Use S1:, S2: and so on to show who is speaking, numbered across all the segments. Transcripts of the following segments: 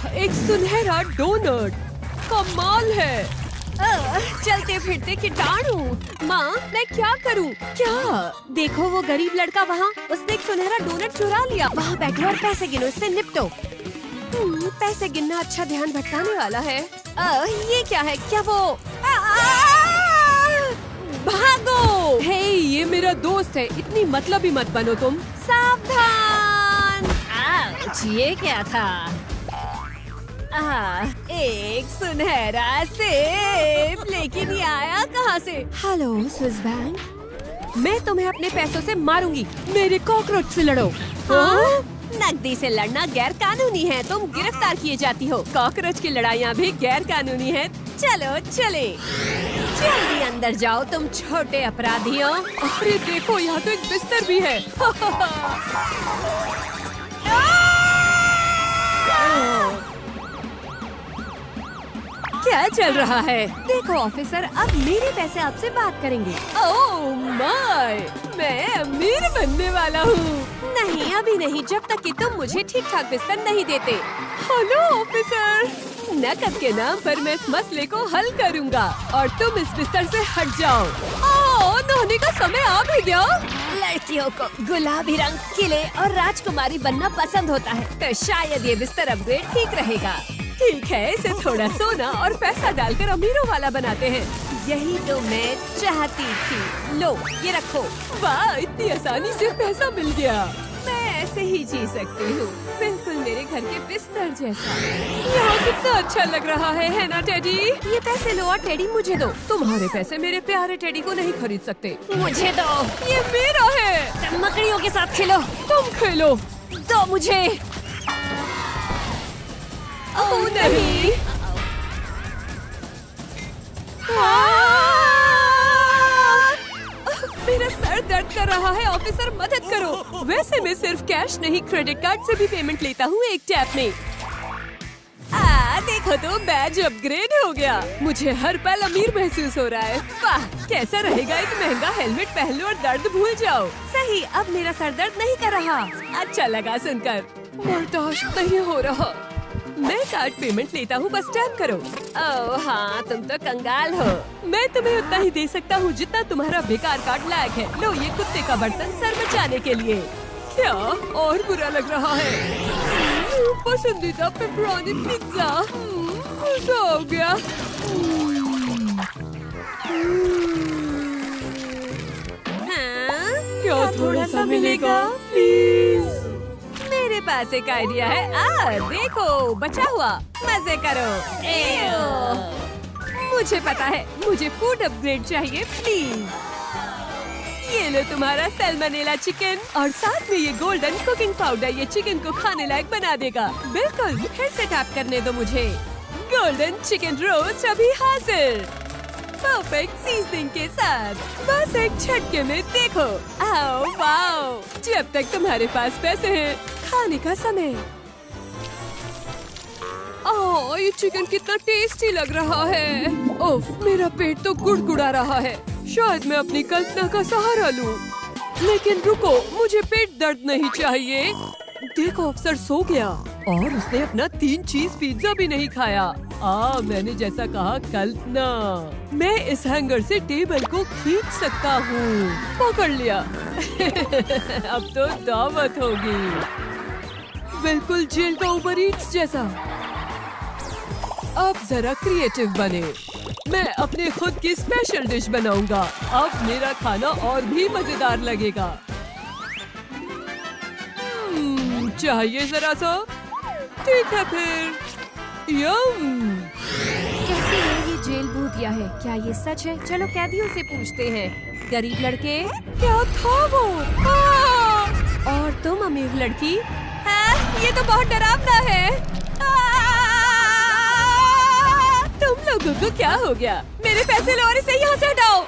S1: एक सुनहरा डोनट, कमाल है। चलते फिरते कीटाणु। माँ, मैं क्या करूँ? क्या? देखो वो गरीब लड़का वहाँ, उसने एक सुनहरा डोनट चुरा लिया। वहाँ बैठो और पैसे गिनो, इससे निपटो। पैसे गिनना अच्छा ध्यान भटकाने वाला है। ये क्या है? क्या वो? भागो! हे, ये मेरा दोस्त है, इतनी मतलबी मत बनो तुम। सावधान! ये क्या था? एक सुनहरा सेब, लेकिन ये आया कहाँ से? हेलो स्विस बैंक, मैं तुम्हें अपने पैसों से मारूंगी। मेरे कॉकरोच से लड़ो। नकदी से लड़ना गैर कानूनी है, तुम गिरफ्तार किए जाती हो। कॉकरोच की लड़ाइयाँ भी गैर कानूनी है। चलो चले, जल्दी अंदर जाओ तुम छोटे अपराधियों। अरे देखो, यहाँ तो एक बिस्तर भी है। क्या चल रहा है? देखो ऑफिसर, अब मेरे पैसे आपसे बात करेंगे। ओह माय, मैं अमीर बनने वाला हूँ। नहीं, अभी नहीं, जब तक कि तुम मुझे ठीक ठाक बिस्तर नहीं देते। हेलो ऑफिसर, नकद के नाम पर मैं इस मसले को हल करूँगा और तुम इस बिस्तर से हट जाओ। ओह, नहाने का समय आ भी गया। लड़कियों को गुलाबी रंग, किले और राजकुमारी बनना पसंद होता है, तो शायद ये बिस्तर अपग्रेड ठीक रहेगा। ठीक है, इसे थोड़ा सोना और पैसा डालकर अमीरों वाला बनाते हैं। यही तो मैं चाहती थी। लो, ये रखो। वाह, इतनी आसानी से पैसा मिल गया। मैं ऐसे ही जी सकती हूँ, बिल्कुल मेरे घर के बिस्तर जैसा। यहाँ कितना अच्छा लग रहा है ना टेडी? ये पैसे लो और टेडी मुझे दो। तुम्हारे पैसे मेरे प्यारे टेडी को नहीं खरीद सकते। मुझे दो, ये मेरा है। तुम मकड़ियों के साथ खेलो। तुम खेलो। दो मुझे। ओह नहीं! मेरा सर दर्द कर रहा है, ऑफिसर मदद करो। वैसे मैं सिर्फ कैश नहीं, क्रेडिट कार्ड से भी पेमेंट लेता हूँ एक टैप में। देखो तो, बैज अपग्रेड हो गया। मुझे हर पल अमीर महसूस हो रहा है। वाह, कैसा रहेगा एक महंगा हेलमेट पहन लो और दर्द भूल जाओ। सही, अब मेरा सर दर्द नहीं कर रहा। अच्छा लगा सुनकर। बर्दाश्त नहीं हो रहा। मैं कार्ड पेमेंट लेता हूँ, बस टैप करो। ओह हाँ, तुम तो कंगाल हो। मैं तुम्हें उतना ही दे सकता हूँ जितना तुम्हारा बेकार कार्ड लायक है। लो, ये कुत्ते का बर्तन सर बचाने के लिए। क्या और बुरा लग रहा है? पसंदीदा पेपरोनी पिज्जा। मजा हो गया। क्या थोड़ा सा मिलेगा प्लीज? मेरे पास एक आइडिया है। देखो, बचा हुआ। मजे करो। मुझे पता है, मुझे फूड अपग्रेड चाहिए प्लीज। ये लो तुम्हारा सैल्मोनेला चिकन और साथ में ये गोल्डन कुकिंग पाउडर। ये चिकन को खाने लायक बना देगा। बिल्कुल, फिर से टैप करने दो मुझे। गोल्डन चिकन रोस्ट अभी हासिल, परफेक्ट सीजनिंग के साथ। बस एक झटके में देखो। आओ वाओ, जब तक तुम्हारे पास पैसे हैं, खाने का समय। ओह, ये चिकन कितना टेस्टी लग रहा है। ओफ, मेरा पेट तो गुड़गुड़ा रहा है। शायद मैं अपनी कल्पना का सहारा लूं। लेकिन रुको, मुझे पेट दर्द नहीं चाहिए। देखो, अफसर सो गया और उसने अपना 3 चीज पिज्जा भी नहीं खाया। मैंने जैसा कहा, कल्पना। मैं इस हैंगर से टेबल को खींच सकता हूँ। पकड़ लिया। अब तो दावत होगी। बिल्कुल जेल का उबर ईट्स जैसा। अब जरा क्रिएटिव बने। मैं अपने खुद की स्पेशल डिश बनाऊंगा। अब मेरा खाना और भी मजेदार लगेगा। चाहिए जरा सा? ठीक है फिर। यम। कैसे है ये जेल भूतिया है? क्या ये सच है? चलो कैदियों से पूछते हैं। गरीब लड़के, क्या था वो? और तुम अमीर लड़की? ये तो बहुत डरावना है। तुम लोगों को क्या हो गया? मेरे पैसे लो और इसे यहाँ से हटाओ।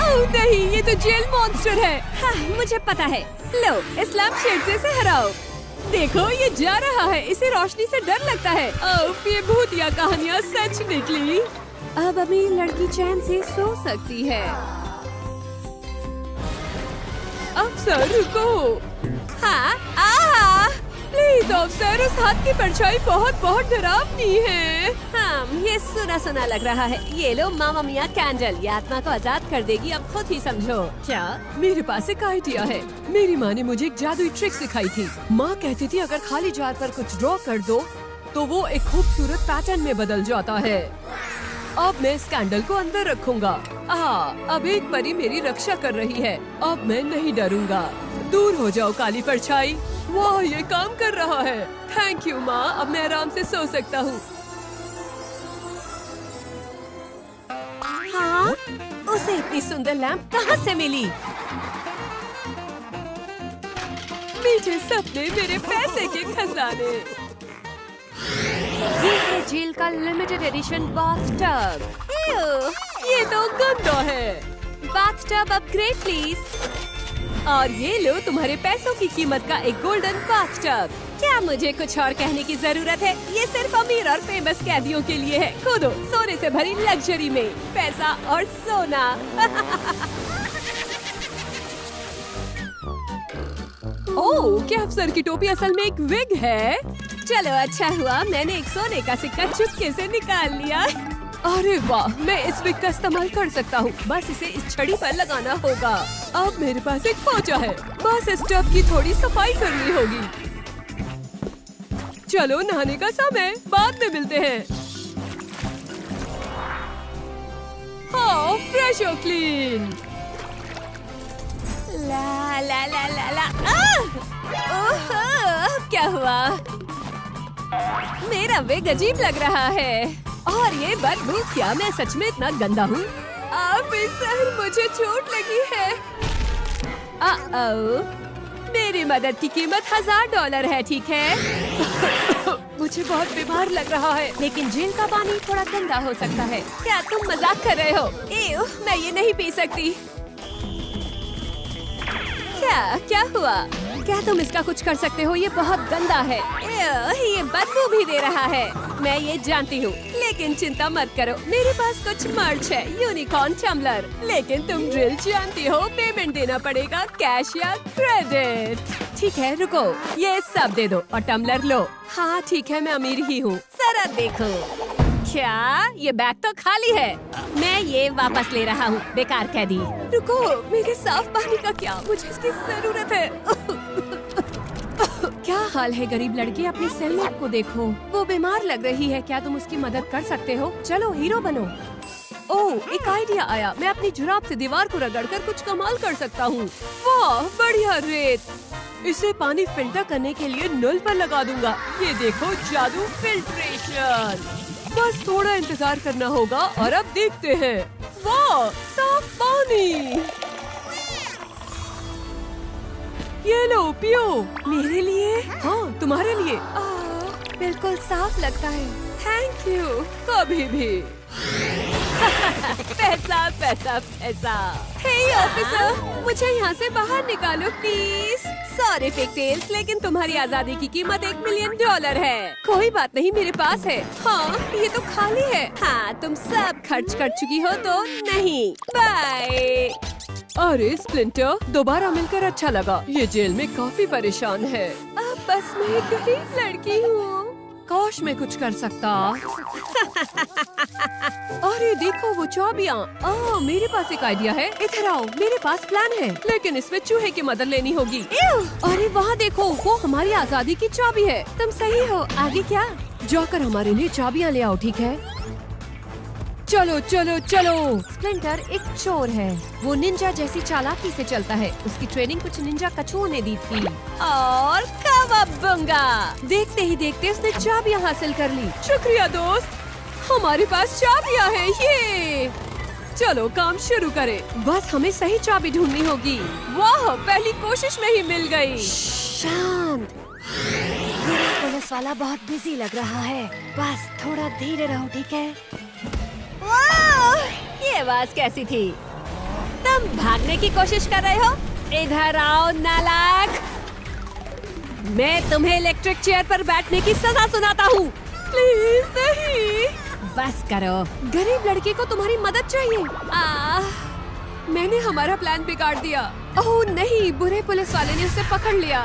S1: ओह नहीं, ये तो जेल मॉन्स्टर है। हाँ, मुझे पता है। लो, इस लैम्पशेड से इसे हराओ। देखो, ये जा रहा है। इसे रोशनी से डर लगता है। ओह, ये भूतिया कहानियाँ सच निकली। अब अमीर लड़की चैन से सो सकती है। अफसर रुको। हाँ, प्लीज ऑफिसर, उस हाथ की परछाई बहुत बहुत डरावनी है। ये सुना सुना लग रहा है। ये लो मामा मिया कैंडल, ये आत्मा को आजाद कर देगी, अब खुद ही समझो। क्या? मेरे पास एक आइडिया है। मेरी माँ ने मुझे एक जादुई ट्रिक सिखाई थी। माँ कहती थी अगर खाली जार पर कुछ ड्रॉ कर दो तो वो एक खूबसूरत पैटर्न में बदल जाता है। अब मैं इस कैंडल को अंदर रखूंगा। अब एक परी मेरी रक्षा कर रही है। अब मैं नहीं डरूंगा। दूर हो जाओ काली परछाई। वाह, ये काम कर रहा है। थैंक यू माँ, अब मैं आराम से सो सकता हूँ। हाँ, उसे इतनी सुंदर लैंप कहाँ से मिली? मीठे सपने, मेरे पैसे के खजाने। ये है जेल का लिमिटेड एडिशन बाथटब। ये तो गंदा है। Bathtub upgrade please. और ये लो तुम्हारे पैसों की कीमत का एक गोल्डन बाथटब। क्या मुझे कुछ और कहने की जरूरत है? ये सिर्फ अमीर और फेमस कैदियों के लिए है। कूदो, सोने से भरी लग्जरी में, पैसा और सोना। ओह, क्या अफसर की टोपी असल में एक विग है? चलो अच्छा हुआ मैंने एक सोने का सिक्का चुपके से निकाल लिया। अरे वाह, मैं इस विग का इस्तेमाल कर सकता हूँ। बस इसे इस छड़ी पर लगाना होगा। अब मेरे पास एक पोंछा है। बस इस टब की थोड़ी सफाई करनी होगी। चलो नहाने का समय, बाद में मिलते हैं। हाँ, फ्रेश और क्लीन। ला ला ला ला ला। ओह, क्या हुआ? मेरा वेग अजीब लग रहा है। और ये बदबू, क्या मैं सच में इतना गंदा हूँ? ऑफिसर, मुझे चोट लगी है। मेरी मदद की कीमत $1000 है, ठीक है? मुझे बहुत बीमार लग रहा है, लेकिन जेल का पानी थोड़ा गंदा हो सकता है। क्या तुम मजाक कर रहे हो? मैं ये नहीं पी सकती। क्या हुआ? क्या तुम इसका कुछ कर सकते हो? ये बहुत गंदा है। ये बदबू भी दे रहा है। मैं ये जानती हूँ, लेकिन चिंता मत करो, मेरे पास कुछ मर्च है, यूनिकॉर्न टम्बलर। लेकिन तुम ड्रिल जानती हो, पेमेंट देना पड़ेगा, कैश या क्रेडिट। ठीक है, रुको, ये सब दे दो और टम्बलर लो। हाँ ठीक है, मैं अमीर ही हूँ। जरा देखो। क्या? ये बैग तो खाली है। मैं ये वापस ले रहा हूँ, बेकार कैदी। रुको, मेरे साफ पानी का क्या? मुझे इसकी जरूरत है। क्या हाल है गरीब लड़की? अपनी सेलमेट को देखो, वो बीमार लग रही है। क्या तुम उसकी मदद कर सकते हो? चलो हीरो बनो। ओह, एक आइडिया आया। मैं अपनी जुराब से दीवार को रगड़कर कुछ कमाल कर सकता हूँ। वाह, बढ़िया रेत। इसे पानी फिल्टर करने के लिए नल पर लगा दूंगा। ये देखो, जादू फिल्ट्रेशन। बस थोड़ा इंतजार करना होगा और अब देखते हैं। वाह, साफ पानी। ये लो, पियो। मेरे लिए? हाँ, तुम्हारे लिए। बिल्कुल साफ लगता है। Thank you. कभी भी। पैसा पैसा पैसा। हे ऑफिसर, मुझे यहाँ से बाहर निकालो प्लीज। सॉरी पिगटेल्स, लेकिन तुम्हारी आजादी की कीमत $1 मिलियन है। कोई बात नहीं, मेरे पास है। हाँ, ये तो खाली है। हाँ, तुम सब खर्च कर चुकी हो तो नहीं। बाय। अरे स्प्लिंटर, दोबारा मिलकर अच्छा लगा। ये जेल में काफी परेशान है। अब बस मैं एक गरीब लड़की हूँ। काश मैं कुछ कर सकता। अरे देखो, वो चाबियाँ। ओह, मेरे पास एक आइडिया है। इधर आओ, मेरे पास प्लान है, लेकिन इसमें चूहे की मदद लेनी होगी। अरे वहाँ देखो, वो हमारी आजादी की चाबी है। तुम सही हो। आगे क्या? जाकर हमारे लिए चाबियाँ ले आओ, ठीक है? चलो चलो चलो। स्प्लिंटर एक चोर है। वो निंजा जैसी चालाकी से चलता है। उसकी ट्रेनिंग कुछ निंजा कछुओं ने दी थी। और कावाबंगा! देखते ही देखते उसने चाबियां हासिल कर ली। शुक्रिया दोस्त, हमारे पास चाबियां हैं। ये चलो काम शुरू करें। बस हमें सही चाबी ढूंढनी होगी। वाह, पहली कोशिश में ही मिल गई। शांत। पुलिस वाला बहुत बिजी लग रहा है। बस थोड़ा धीरे रहो, ठीक है? ये आवाज कैसी थी? तुम भागने की कोशिश कर रहे हो? इधर आओ नालायक। मैं तुम्हें इलेक्ट्रिक चेयर पर बैठने की सजा सुनाता हूँ। प्लीज नहीं। बस करो। गरीब लड़के को तुम्हारी मदद चाहिए। मैंने हमारा प्लान बिगाड़ दिया। ओह नहीं, बुरे पुलिस वाले ने उसे पकड़ लिया।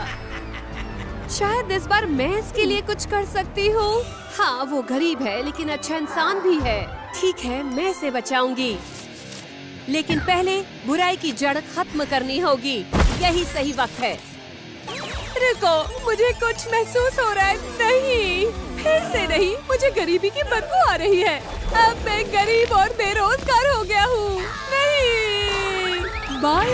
S1: शायद इस बार मैं इसके लिए कुछ कर सकती हूँ। हाँ, वो गरीब है लेकिन अच्छा इंसान भी है। ठीक है, मैं इसे बचाऊंगी, लेकिन पहले बुराई की जड़ खत्म करनी होगी। यही सही वक्त है। रुको, मुझे कुछ महसूस हो रहा है। नहीं, फिर से नहीं, मुझे गरीबी की बदबू आ रही है। अब मैं गरीब और बेरोजगार हो गया हूँ। नहीं, बाय।